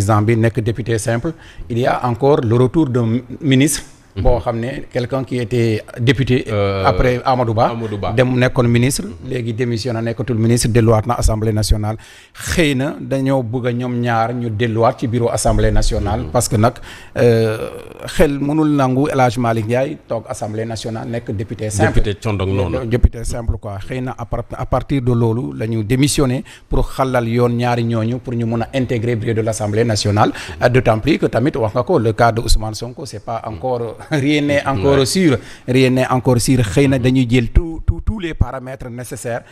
président bi nekk député simple il y a encore le retour d'un ministre boo xam ne quelqu'un qui était député après Amadou Ba dem nekkoon ministre léegi démissionné nekkatul ministre delluwaat na assemblée nationale xëy na dañoo bëgg a ñoom ñaar ñu delluwaat ci bureau assemblée nationale parce que nag xel mënul nangu El Hadj Malick Ndiaye toog assemblée nationale nekk député simple député simple quoi xëy na à partir de loolu la ñu démissionné pour xalal yoon ñaari ñooñu pour ñu mun a intégrer bureau de l'assemblée nationale d'autant plus que tamit wax nga ko le cas de Ousmane Sonko c'est pas encore rien n'est encore sûr xëy na dañuy jël tous les paramètres nécessaires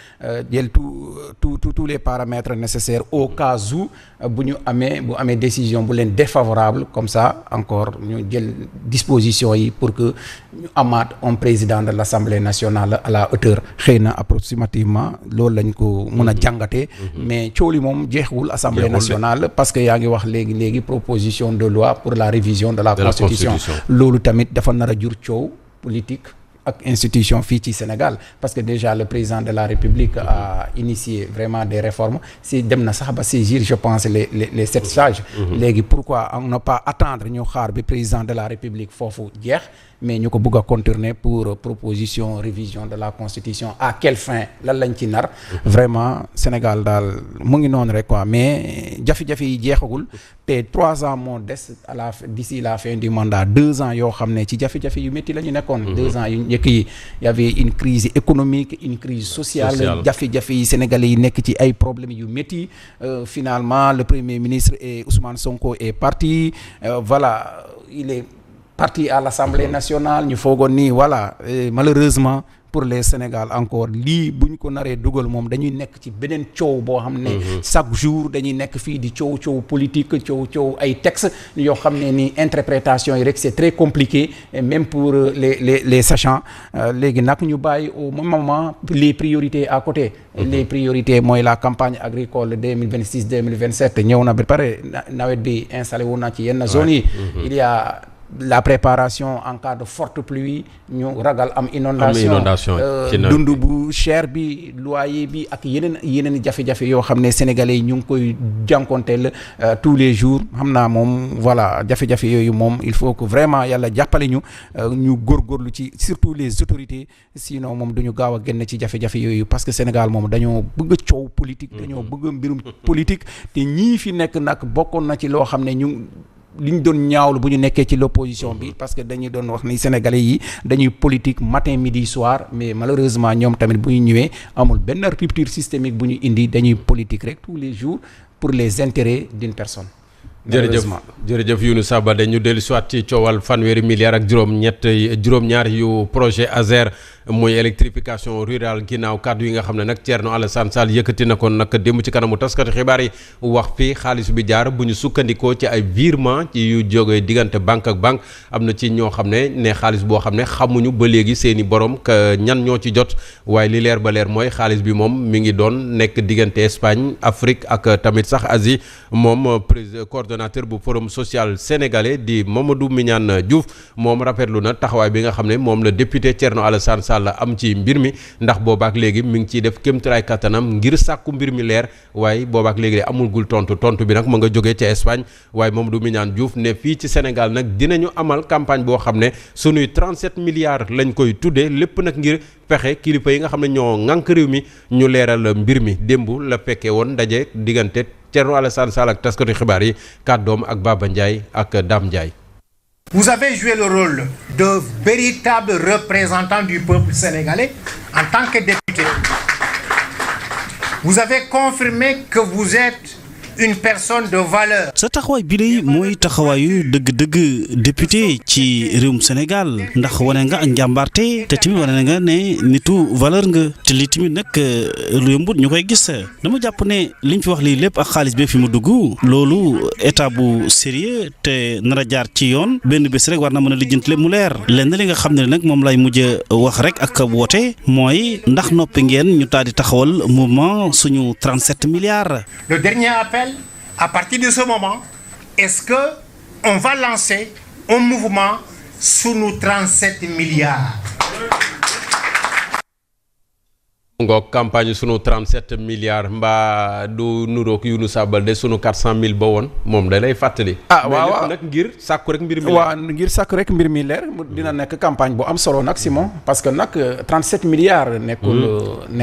jël tous les paramètres nécessaires au cas où bu amee décision bu leen défavorable comme ça encore ñu jël disposition yi pour que ñu amaat un président de l'Assemblée nationale à la hauteur xëy na approximativement loolu lañ ko mën a jàngatee mais coow li moom jeexul Assemblée nationale parce que yaa ngi wax léegi proposition de loi pour la révision de la constitution loolu tamit dafa nar a jur coow politique ak institution fii ci Sénégal parce que déjà le président de la République a initié vraiment des réformes si dem na sax ba saisir je pense les 7 sages léegi pourquoi on ne pas attendre ñu xaar bi président de la République foofu jeex mais ñu ko bëgg a contourner pour proposition révision de la constitution à quelle fin lan lañ ci nar vraiment Sénégal daal mu ngi noonu rek quoi mais jafe-jafe yi jeexagul te 3 ans moo des d'ici la fin du mandat 2 ans yoo xam ne ci jafe-jafe yu métti la ñu nekkoon 2 ans yu njëkk yi y avait une crise économique une crise sociale jafe-jafe yi sénégalais yi nekk ci ay problèmes yu métti finalement le premier ministre et Ousmane Sonko est parti voilà il est parti à l'Assemblée nationale ñu foogoon nii voilà malheureusement pour les Sénégal encore lii bu ñu ko naree dugal moom dañuy nekk ci beneen coow boo xam ne chaque jour dañuy nekk fii di coow politique coow ay textes yoo xam ne ni interprétation yi rek c'est très compliqué et même pour les sachants léegi nag ñu bàyyi au moment les priorités à côté les priorités mooy la campagne agricole 2026-2027 ñëw na ba pare nawet bi installé wu na ci yenn zones yi il y a la préparation en cas de forte pluie ñu ragal am inondation dund bu cher bi loyer bi ak yeneen jafe-jafe yoo xam ne sénégalais yi ñu ngi koy jànkonteel tous les jours xam naa moom voilà jafe-jafe yooyu moom il faut que vraiment yàlla jàppale ñu góorgóorlu ci surtout les autorités sinon moom duñu gaaw a génn ci jafe-jafe yooyu parce que Sénégal moom dañoo bëgg coow politique dañoo bëgg mbirum politique te ñii fi nekk nag bokkoon na ci loo xam ne li ñu doon ñaawlu bu ñu nekkee ci l'opposition bi parce que dañuy doon wax ni sénégalais yi dañuy politique matin midi soir mais malheureusement ñoom tamit bu ñu ñëwee amul benn rupture systémique bu ñu indi dañuy politique rek tous les jours pour les intérêts d'une personne. jërëjëf Younouss Sabaly ñu dellu siwaat ci coowal fanweeri milliards ak juróom-ñaar yu projet ASER muy électrification rurale ginnaaw kàddu yi nga xam ne nag Thierno Alassane Sall yëkkati na ko nag démb ci kanamu taskati xibaar yi wax fi xaalis bi jaar bu ñu sukkandikoo ci ay virement ci yu jógee diggante banque ak banque am na ci ñoo xam ne xaalis boo xam ne xamuñu ba léegi seeni borom ñan ñoo ci jot waaye li leer ba leer mooy xaalis bi moom mi ngi doon nekk diggante Espagne Afrique ak tamit sax Asie moom président coordonnateur bu forum social sénégalais di Mamadou Mignane Diouf moom rafetlu na taxawaay bi nga xam ne moom la député Thierno Alassane Sall am ci mbir mi ndax boobaak léegi mi ngi ciy def kéemtalaay kattanam ngir sàkku mbir mi leer waaye boobaak léegi de amulgul tontu bi nag ma nga jógee ca Espagne waaye Mamadou Mignane Diouf ne fii ci Sénégal nag dinañu amal campagne boo xam ne sunuy 37 milliards lañ koy tuddee lépp nag ngir fexe kilifa yi nga xam ne ñoo ŋànk réew mi ñu leeral mbir mi démb la fekkee woon ndaje diggante Thierno Alassane Sall ak taskatu xibaar yi kàddoom ak Baba Ndiaye ak Dame Ndiaye. Vous avez joué le rôle de véritable représentant du peuple sénégalais en tant que député. Vous avez confirmé que vous êtes une personne de valeur. sa taxawaay bi de mooy taxawaayu dëgg-dëgg député ci réewum Sénégal ndax wane nga ak njàmbaarte te tamit wane nga ne nitu valeur nga te li tamit nag lu yombut ñu koy gis dama jàpp ne liñ fi wax lii lépp ak xaalis bi fi mu dugg loolu état bu sérieux te nar a jaar ci yoon benn bés rek war na mën a lijjanti lépp mu leer lenn li nga xam ne nag moom lay mujj wax rek ak woote mooy ndax noppi ngeen ñu taal di taxawal mouvement suñu 37 milliards. Le dernier appel. À partir de ce moment, est-ce que on va lancer un mouvement sous nos 37 milliards? ngoog campagne sunu 37 milliards mbaa du nuroog Younoussa Baldé sunu 400 000 ba woon moom da lay fàttali. waaw nag ngir sàkku rek mbir mi. waaw ngir sàkku rek mbir mi leer dina nekk campagne bu am solo nag Simon parce que nag 37 milliards. nekkul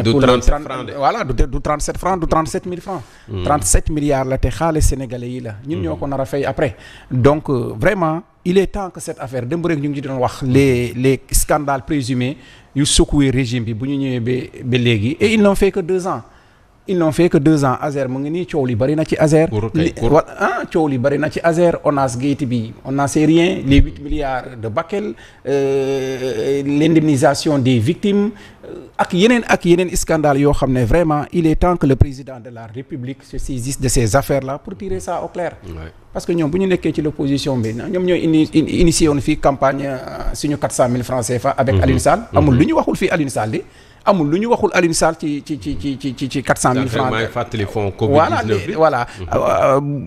du 37 francs de. voilà du 37 francs du 37 000 francs. 37 milliards la te xaalis sénégalais yi la. ñun ñoo ko nar a fay après donc vraiment. Il est temps que cette affaire démb rek ñu ngi ci doon wax les scandales présumés yu secoué régime bi bu ñu ñëwee ba léegi et ils n'ont fait que 2 ans. Ils n'ont fait que 2 ans Azer mu ngi nii coow li bari na ci Azer. Coow li bari na ci Azer ONAS Gate bi on n'en sait rien les 8 milliards de Bakel l'indemnisation des victimes ak yeneen scandale yoo xam ne vraiment il est temps que le président de la République se saisisse de ces affaires là pour tirer ça au clair. Parce que ñoom bu ñu nekkee ci l'opposition bi ñoom ñooy initié woon fii campagne suñu 400 000 francs CFA avec Alioune Sall. amul lu ñu waxul fii Alioune Sall di. amul lu ñu waxul Alioune Sall ci 400 000 francs. may fàttali fonds Covid-19 bi voilà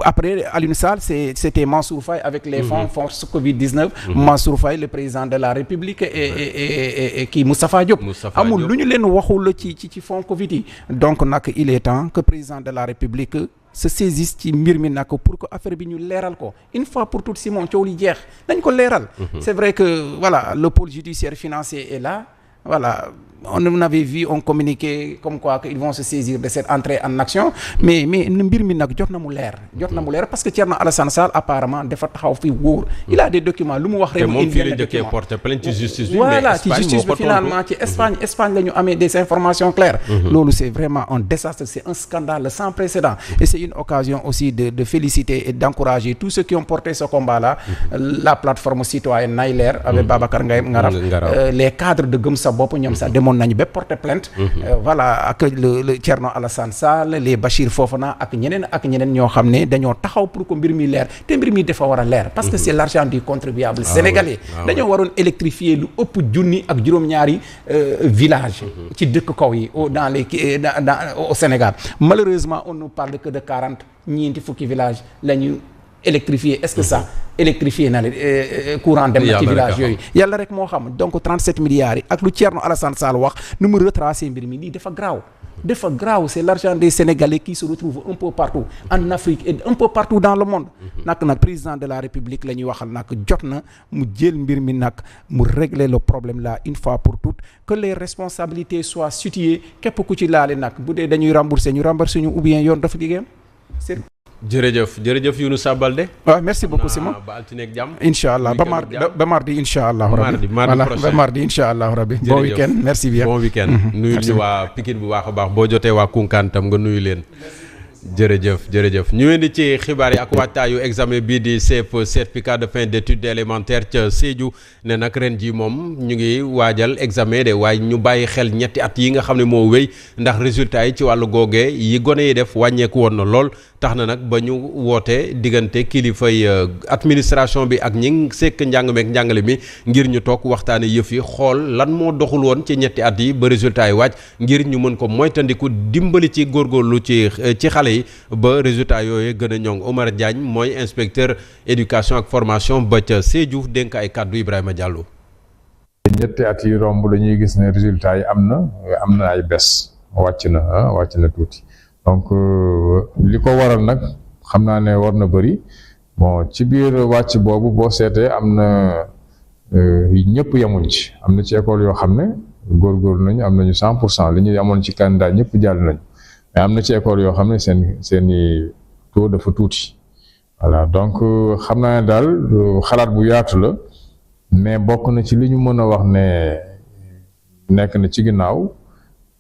après Alioune Sall c'était Mansour Faye avec les fonds Covid-19. Mansour Faye le président de la République et kii Moustapha Diop. amul lu ñu leen waxul ci fonds Covid yi. donc nag il est temps que président de la République se saisisse ci mbir mi nag pour que affaire bi ñu leeral ko une fois pour toutes Simon coow li jeex dañ ko leeral. c'est vrai que voilà le pôle judiciaire financier est là. Voilà, on avait vu un communiqué comme quoi qu'ils vont se saisir de cette entrée en action mais mbir mi nag jot na mu leer parce que Thierno Alassane Sall apparemment dafa taxaw fi wóor il a des documents lu mu wax rek mu indi benn document porté plainte ci justice bi voilà ci justice bi finalement ci Espagne la ñu amee des informations claires loolu c'est vraiment un désastre c'est un scandale sans précédent et c'est une occasion aussi de féliciter et d'encourager tous ceux qui ont porté ce combat là la plateforme citoyenne Nay Leer avec Babacar Ngaraf les cadres de Gëm Sa Bopp ñoom sax demoon nañu ba porter plainte voilà ak le Thierno Alassane Sall les Bachir Fofana ak ñeneen ñoo xam ne dañoo taxaw pour que mbir mi leer te mbir mi dafa war a leer parce que c'est l'argent du contribuable sénégalais dañoo waroon électrifier lu ëpp junni ak juróom-ñaari village ci dëkk kaw yi au Sénégal malheureusement on ne parle que de 40 ñeenti fukki village la ñu électrifié est-ce que ça électrifié na courant dem na ci village yooyu yàlla rek moo xam donc 37 milliards yi ak lu Thierno Alassane Sall wax nu mu retracé mbir mi lii dafa graaw c'est l'argent des Sénégalais qui se retrouve un peu partout en Afrique et un peu partout dans le monde nag président de la République la ñuy waxal nag jot na mu jël mbir mi nag mu régler le problème là une fois pour toutes que les responsabilités soient situées képp ku ci laale nag bu dee dañuy rembourser ñu ou bien yoon dafa liggéeyam jërëjëf Younoussa Baldé. waaw merci beaucoup Simon ba altine ak jàmm. incha allah ba mardi incha allah. ba mardi incha allah rabbi. bon week-end merci bien. bon week-end nuyu ñu waa Pikine bu baax a baax boo jotee waa Koungheul tam nga nuyu leen. jërëjëf ñu indi ci xibaar yi ak waajtaayu examen bii di CFEE certificat de fin d'études élémentaires ca Sédhiou ne nag ren ji moom ñu ngi waajal examen de waaye ñu bàyyi xel ñetti at yi nga xam ne moo wéy ndax résultat yi ci wàllu googee yi gone yi def wàññeeku woon na lool tax na nag ba ñu wootee diggante kilifay administration bi ak ñi sekk njàng meek njàngale mi ngir ñu toog waxtaane yëf yi xool lan moo doxul woon ci ñetti at yi ba résultat yi wàcc ngir ñu mën ko moytandiku dimbali ci góorgóorlu ci xale yi ba résultat yooyu gën a ñoŋ Omar Diagne mooy inspecteur éducation ak formation ba ca Sédhiou dénk ay kàddu Ibrahima Diallo. ñetti at yi romb la ñuy gis ne résultat yi am na ay baisse wàcc na tuuti donc li ko waral nag xam naa ne war na bëri bon ci biir wàcc boobu boo seetee am na ñëpp yemuñ ci am na ci école yoo xam ne góorgóorlu nañu am nañu 100% li ñu amoon ci candidat ñëpp jàll nañu mais am na ci école yoo xam ne seeni taux dafa tuuti voilà donc xam naa ne daal xalaat bu yaatu la mais bokk na ci li ñu mën a wax ne nekk na ci ginnaaw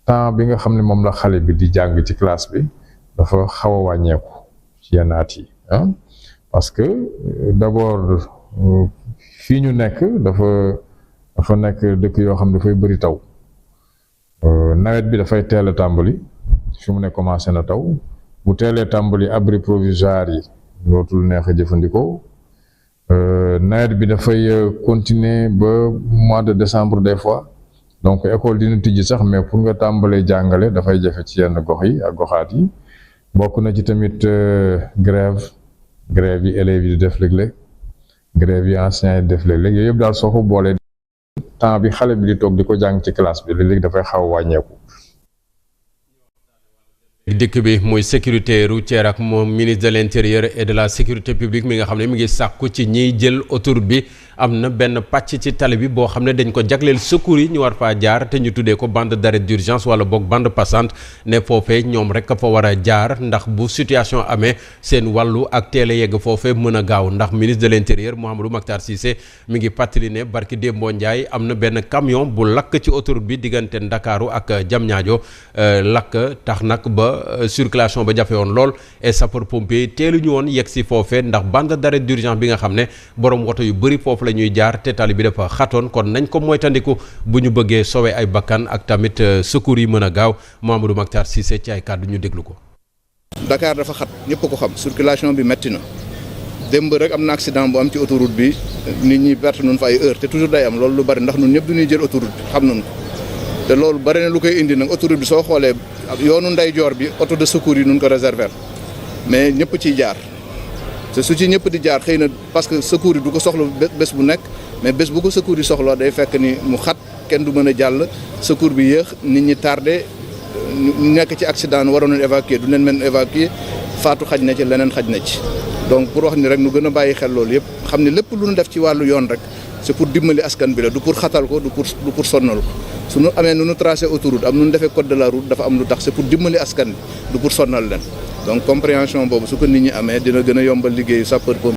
temps bi nga xam ne moom la xale bi di jàng ci classe bi dafa xaw a wàññeeku ci yenn at yi parce que d'abord fii ñu nekk dafa nekk dëkk yoo xam ne dafay bëri taw nawet bi dafay teel a tàmbali fi mu ne commencé na taw bu teelee tàmbali abri provisoire yi dootul neex a jëfandikoo nawet bi dafay continuer ba mois de décembre des fois donc école dina tijji sax mais pour nga tàmbalee jàngale dafay jafe ci yenn gox yi ak goxaat yi bokk na ci tamit grève yi élèves yi di def léeg-léeg grève yi enseignants yi di def léeg-léeg yooyu yëpp daal soo ko boolee temps bi xale bi di toog di ko jàng ci classe bi léeg-léeg dafay xaw a wàññeeku dëkk bi muy sécurité routière ak moom ministre de l'intérieur et de la sécurité publique mi nga xam ne mi ngi sàkku ci ñiy jël autoroute bi am na benn pàcc ci tali bi boo xam ne dañ ko jagleel secours yi ñu war faa jaar te ñu tuddee ko bande d'arrêt d'urgence wala boog bande passante ne foofee ñoom rek a fa war a jaar ndax bu situation amee seen wàllu ak teel a yegg foofee mën a gaaw ndax ministre de l'intérieur Mouhamadou Makhtar Cissé mi ngi fàttali ne barki Dembo Ndiaye am na benn camion bu lakk ci autoroute bi diggante Ndakaaru ak Diamniadio lakk tax nag ba circulation ba jafe woon lool et sapeur pompier teelu ñu woon yegg si foofee ndax bande d'arrêt d'urgence bi nga xam ne borom woto yu bëri foofu la ñuy jaar te tali bi dafa xatoon kon nañ ko moytandiku bu ñu bëggee sowe ay bakkan ak tamit secours yi mën a gaaw Mamadou Makhtar Cissé ci ay kàddu ñu déglu ko. Dakar dafa xat ñëpp ko xam circulation bi metti na démb rek am na accident bu am ci autoroute bi nit ñi perte nañ fa ay heure te toujours day am loolu lu bari ndax ñun ñëpp du ñuy jël autoroute bi xam nañ ko te loolu bari na lu koy indi nag autoroute bi soo xoolee yoonu ndeyjoor bi auto de secours yi nun ko réserver mais ñëpp ciy jaar. te su ci ñëpp di jaar xëy na parce que secours yi du ko soxla bés bu nekk mais bés bu ko secours yi soxla day fekk ni mu xat kenn du mën a jàll secours bi yéex nit ñi tardé ñu nekk ci accident waroon nañu évacuer du leen mën évacuer faatu xaj na ci leneen xaj na ci donc pour wax ni rek nu gën a bàyyi xel loolu yëpp xam ni lépp lu ñu def ci wàllu yoon rek c'est pour dimbali askan bi la du pour xatal ko du pour sonnal ko su ñu amee nu ñu tracé autoroute am nu ñu defee code de la route dafa am lu tax c'est pour dimbali askan bi du pour sonnal leen donc compréhension boobu su ko nit ñi amee dina gën a yombal liggéeyu sapeur-pompier